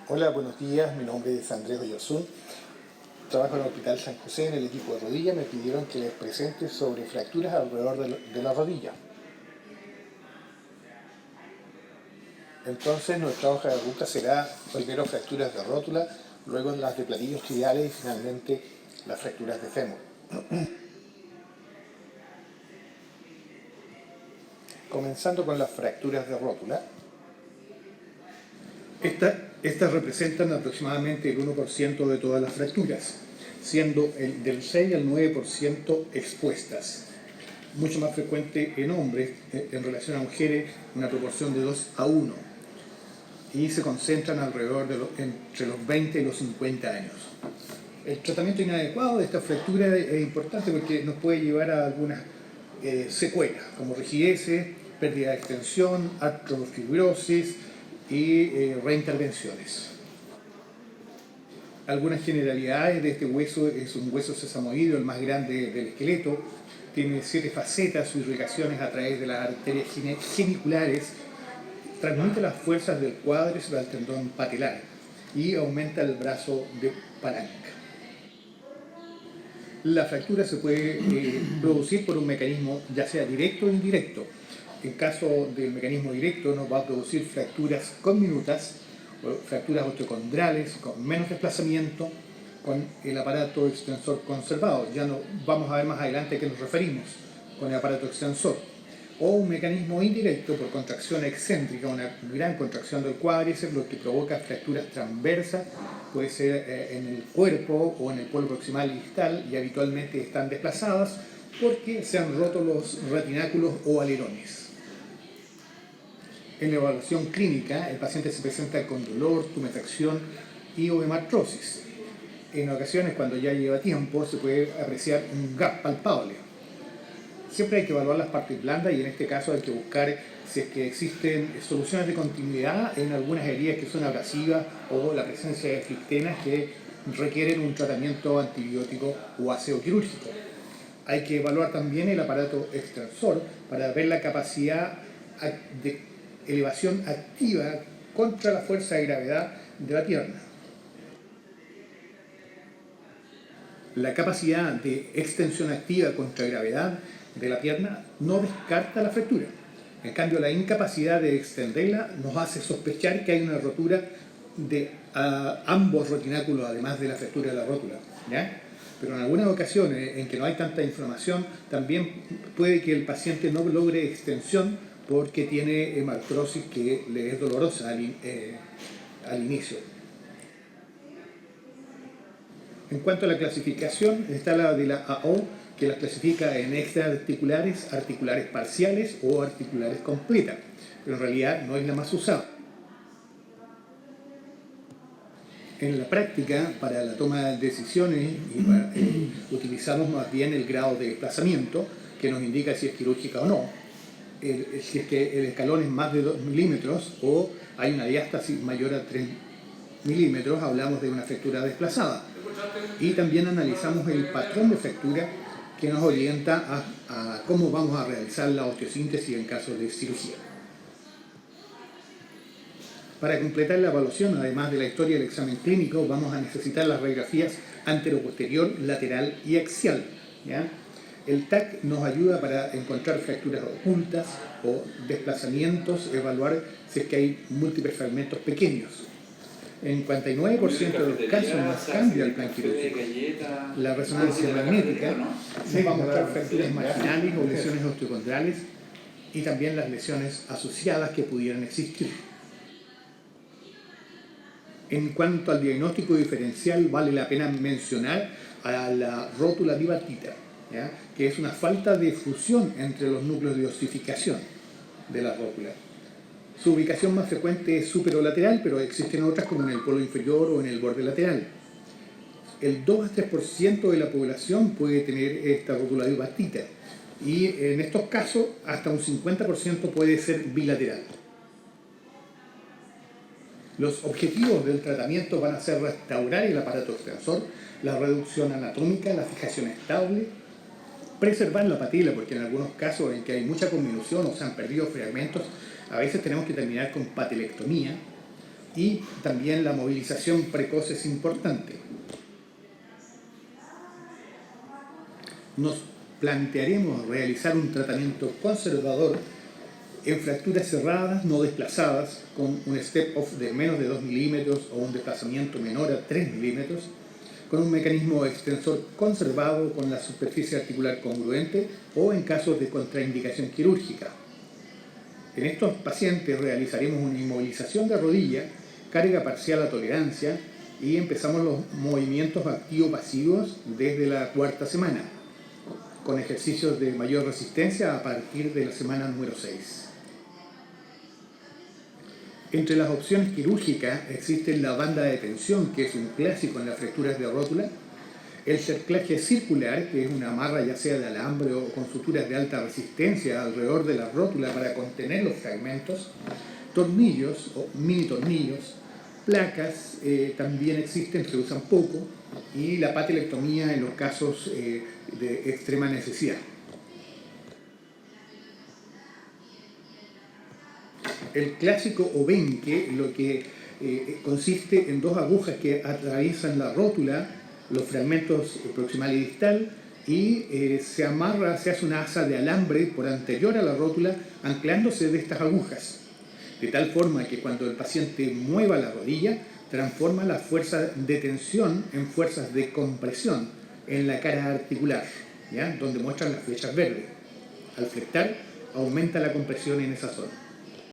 Hola, buenos días. Mi nombre es Andrés Oyarzún. Trabajo en el Hospital San José en el equipo de rodilla. Me pidieron que les presente sobre fracturas alrededor de la rodilla. Entonces, nuestra hoja de ruta será primero fracturas de rótula, luego las de platillos tibiales y finalmente las fracturas de fémur. Comenzando con las fracturas de rótula. Estas representan aproximadamente el 1% de todas las fracturas, siendo del 6 al 9% expuestas. Mucho más frecuente en hombres, en relación a mujeres, una proporción de 2 a 1, y se concentran alrededor entre los 20 y los 50 años. El tratamiento inadecuado de esta fractura es importante porque nos puede llevar a algunas secuelas, como rigideces, pérdida de extensión, artrofibrosis y reintervenciones. Algunas generalidades de este hueso: es un hueso sesamoideo, el más grande del esqueleto, tiene 7 facetas o irrigaciones a través de las arterias geniculares, transmite las fuerzas del cuádriceps al tendón patelar y aumenta el brazo de palanca. La fractura se puede producir por un mecanismo ya sea directo o indirecto. En caso del mecanismo directo nos va a producir fracturas conminutas, fracturas osteocondrales con menos desplazamiento, con el aparato extensor conservado. Ya no vamos a ver más adelante a qué nos referimos con el aparato extensor. O un mecanismo indirecto por contracción excéntrica, una gran contracción del cuádriceps, lo que provoca fracturas transversas, puede ser en el cuerpo o en el polo proximal y distal, y habitualmente están desplazadas porque se han roto los retináculos o alerones. En la evaluación clínica, el paciente se presenta con dolor, tumefacción y o hemartrosis. En ocasiones, cuando ya lleva tiempo, se puede apreciar un gap palpable. Siempre hay que evaluar las partes blandas y en este caso hay que buscar si es que existen soluciones de continuidad en algunas heridas que son abrasivas o la presencia de flictenas que requieren un tratamiento antibiótico o aseo quirúrgico. Hay que evaluar también el aparato extensor para ver la capacidad de elevación activa contra la fuerza de gravedad de la pierna. La capacidad de extensión activa contra gravedad de la pierna no descarta la fractura. En cambio, la incapacidad de extenderla nos hace sospechar que hay una rotura de ambos retináculos, además de la fractura de la rótula, ¿ya? Pero en algunas ocasiones en que no hay tanta inflamación, también puede que el paciente no logre extensión porque tiene hemartrosis que le es dolorosa al inicio. En cuanto a la clasificación, está la de la AO, que las clasifica en extraarticulares, articulares parciales o articulares completas, pero en realidad no es la más usada. En la práctica, para la toma de decisiones, utilizamos más bien el grado de desplazamiento, que nos indica si es quirúrgica o no. Si es que el escalón es más de 2 milímetros o hay una diástasis mayor a 3 milímetros, hablamos de una fractura desplazada. Y también analizamos el patrón de fractura que nos orienta a cómo vamos a realizar la osteosíntesis en caso de cirugía. Para completar la evaluación, además de la historia del examen clínico, vamos a necesitar las radiografías anteroposterior, lateral y axial, ¿ya? El TAC nos ayuda para encontrar fracturas ocultas o desplazamientos, evaluar si es que hay múltiples fragmentos pequeños. En 49% de los casos nos cambia el plan quirúrgico. La resonancia magnética nos va a mostrar fracturas marginales o lesiones osteocondrales y también las lesiones asociadas que pudieran existir. En cuanto al diagnóstico diferencial, vale la pena mencionar a la rótula bipartita, ¿ya? Que es una falta de fusión entre los núcleos de osificación de la rótula. Su ubicación más frecuente es superolateral, pero existen otras como en el polo inferior o en el borde lateral. El 2 a 3% de la población puede tener esta rótula bipartita y en estos casos hasta un 50% puede ser bilateral. Los objetivos del tratamiento van a ser restaurar el aparato extensor, la reducción anatómica, la fijación estable, preservar la patela, porque en algunos casos en que hay mucha conminución o se han perdido fragmentos, a veces tenemos que terminar con patelectomía, y también la movilización precoz es importante. Nos plantearemos realizar un tratamiento conservador en fracturas cerradas no desplazadas con un step-off de menos de 2 milímetros o un desplazamiento menor a 3 milímetros, con un mecanismo extensor conservado con la superficie articular congruente o en casos de contraindicación quirúrgica. En estos pacientes realizaremos una inmovilización de rodilla, carga parcial a tolerancia y empezamos los movimientos activo-pasivos desde la cuarta semana, con ejercicios de mayor resistencia a partir de la semana número 6. Entre las opciones quirúrgicas existe la banda de tensión, que es un clásico en las fracturas de rótula, el cerclaje circular, que es una amarra ya sea de alambre o con suturas de alta resistencia alrededor de la rótula para contener los fragmentos, tornillos o mini tornillos, placas también existen, se usan poco, y la patelectomía en los casos de extrema necesidad. El clásico obenque, lo que consiste en dos agujas que atraviesan la rótula, los fragmentos proximal y distal, y se amarra, se hace una asa de alambre por anterior a la rótula, anclándose de estas agujas, de tal forma que cuando el paciente mueva la rodilla, transforma la fuerza de tensión en fuerzas de compresión en la cara articular, ¿ya? Donde muestran las flechas verdes. Al flectar, aumenta la compresión en esa zona.